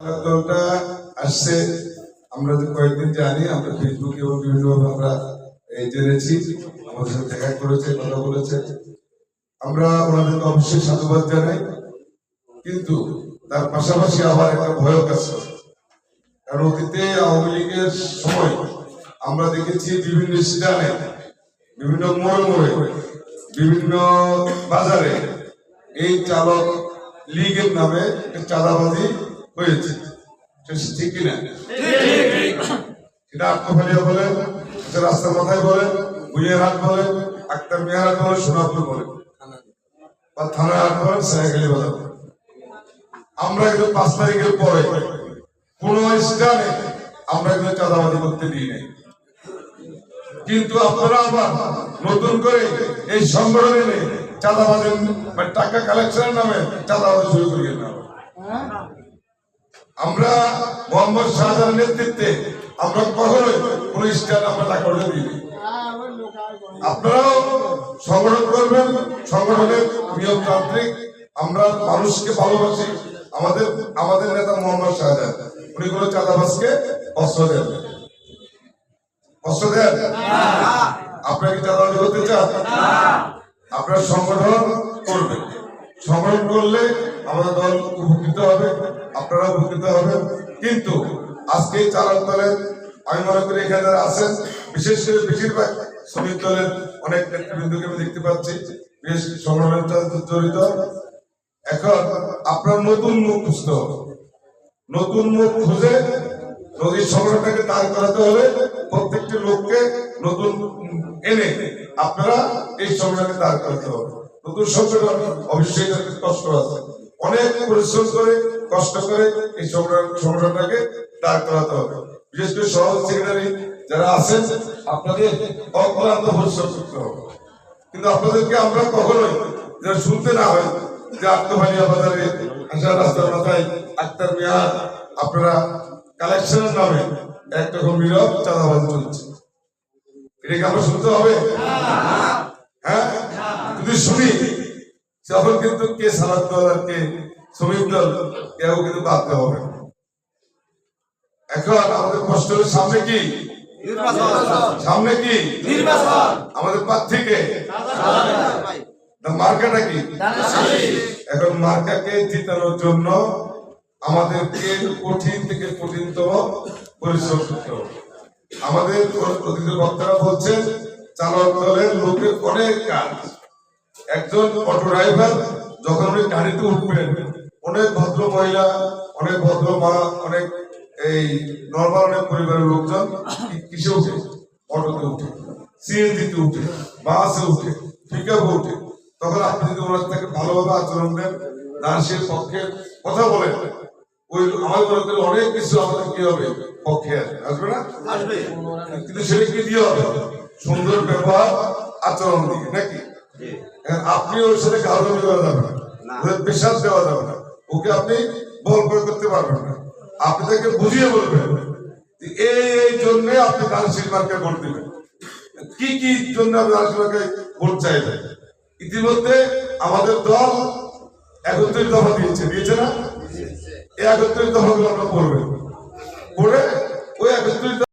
দলটা আসছে আমরা যে কয়েকদিন জানি, আমরা ফেসবুক এবং বিভিন্নভাবে আমরা জেনেছি, আমাদের সাথে দেখা করেছে, কথা বলেছে। আমরা ওনাদেরকে অবশ্যই সাধুবাদ জানাই, কিন্তু তার পাশাপাশি আবার একটা ভয় কাজ করে। কারণ অতীতে আওয়ামী লীগের সময় আমরা দেখেছি বিভিন্ন স্থানে, বিভিন্ন মোড়ে মোড়ে, বিভিন্ন বাজারে এই চালক লীগের নামে চাঁদাবাজি হয়েছে। ঠিক কিনা? সেটা আত্মফালিয়া বলেন, রাস্তার মাথায় বলেন, বুঝিয়ার হাট বলেন, আক্তার মিয়ার হাট বলেন, সোনাপুর বলেন, বা থানার হাট বলেন, সাইকেলি বাজার বলেন। আমরা কিন্তু 5 তারিখের পরে কোন স্থানে আমরা কিন্তু চাঁদাবাজি করতে দিই নাই। কিন্তু আপনারা আবার নতুন করে এই সংগঠনে চাঁদাবাজি টাকা কালেকশনের নামে চাঁদাবাজি শুরু করিয়ে না। আমরা মোহাম্মদ শাহজাহানের নেতৃত্বে আমরা কখনোই কোন স্থান আমরা টাকা করে দিই। আপনারাও সংগঠন করবেন, সংগঠনের নিয়মতান্ত্রিক। আমরা মানুষকে ভালোবাসি। আমাদের নেতা মোহাম্মদ শাহজাহান উনি কোন চাঁদাবাজকে অস্ত্র দেন, অস্ত্র দেন। আপনারা কি চাঁদাবাজি করতে চান? আপনারা সংগঠন করবেন। সংগঠন করলে আমাদের দল উপকৃত হবে, আপনারা উপকৃত হবেন। কিন্তু আজকে চালক দলের আমি মনে করি এখানে যারা আছেন, বিশেষ করে বেশিরভাগ শ্রমিক দলের অনেক নেতৃবৃন্দকে আমি দেখতে পাচ্ছি বেশ সংগঠনের সাথে জড়িত। এখন আপনার নতুন মুখ খুঁজতে হবে। নতুন মুখ খুঁজে নদীর সংগঠনটাকে দাঁড় করাতে হলে প্রত্যেকটি লোককে নতুন এনে আপনারা এই সংগঠনকে দাঁড় করাতে হবে। নতুন সংগঠন অবশ্যই কষ্ট আছে, অনেক পরিশ্রম করে কষ্ট করে এই সংগঠনটাকে দাঁড় করাতে হবে। বিশেষ করে সভাপতি সেক্রেটারি যারা আছেন আপনাদের অক্লান্ত পরিশ্রম করতে হবে। কিন্তু আপনাদেরকে আমরা কখনোই যেটা শুনতে না হয় যে আত্মবালিয়া বাজারে আসার রাস্তার মাথায় আক্তার মিয়া আপনারা কালেকশনের নামে একরকম নীরব চাঁদাবাজি চলছে, এটাকে আমরা শুনতে হবে? হ্যাঁ, যদি শুনি তখন কিন্তু কে সালাদ দল আর কে শ্রমিক দল কেউ কিন্তু বাঁধতে হবে। এখন আমাদের কষ্ট হলে সামনে কি সামনে কি আমাদের প্রার্থীকে মার্কাটা কি? এখন মার্কাকে জিতানোর জন্য আমাদেরকে কঠিন থেকে কঠিনতম পরিশ্রম করতে হবে। আমাদের অতিথি বক্তারা বলছেন চালক দলের লোকের অনেক কাজ। একজন অটো ড্রাইভার যখন উনি গাড়িতে উঠবেন, অনেক ভদ্র মহিলা, অনেক ভদ্র মা, অনেক এই নর্মাল অনেক পরিবারের লোকজন কিসে উঠে? অটোতে উঠে, সিএনজিতে উঠে, বাসে উঠে, পিকআপে উঠে। তখন আপনি যদি ওনার থেকে ভালোভাবে আচরণ দেন, দাসের পক্ষে কথা বলেন, ওই আমার মনে করি অনেক কিছু আমাদের কি হবে, পক্ষে আসবে না? কিন্তু সেটা কি দিয়ে হবে? সুন্দর ব্যবহার আচরণ দিয়ে, নাকি? আপনি ওর সাথে গাউরামি করা যাবে না, ওদের পেশাদ দেওয়া যাবে না, ওকে আপনি বল করে করতে পারবেন না। আপনি তাকে বুঝিয়ে বলবেন এই জন্য আপনি দানশীল মার্কে ভোট দিবেন, কি কি জন্য আপনি দানশীল মার্কে ভোট চাইবেন। ইতিমধ্যে আমাদের দল 31 দফা দিয়েছে না? এই 31 দফাগুলো আমরা পড়বেন, পড়ে ওই 31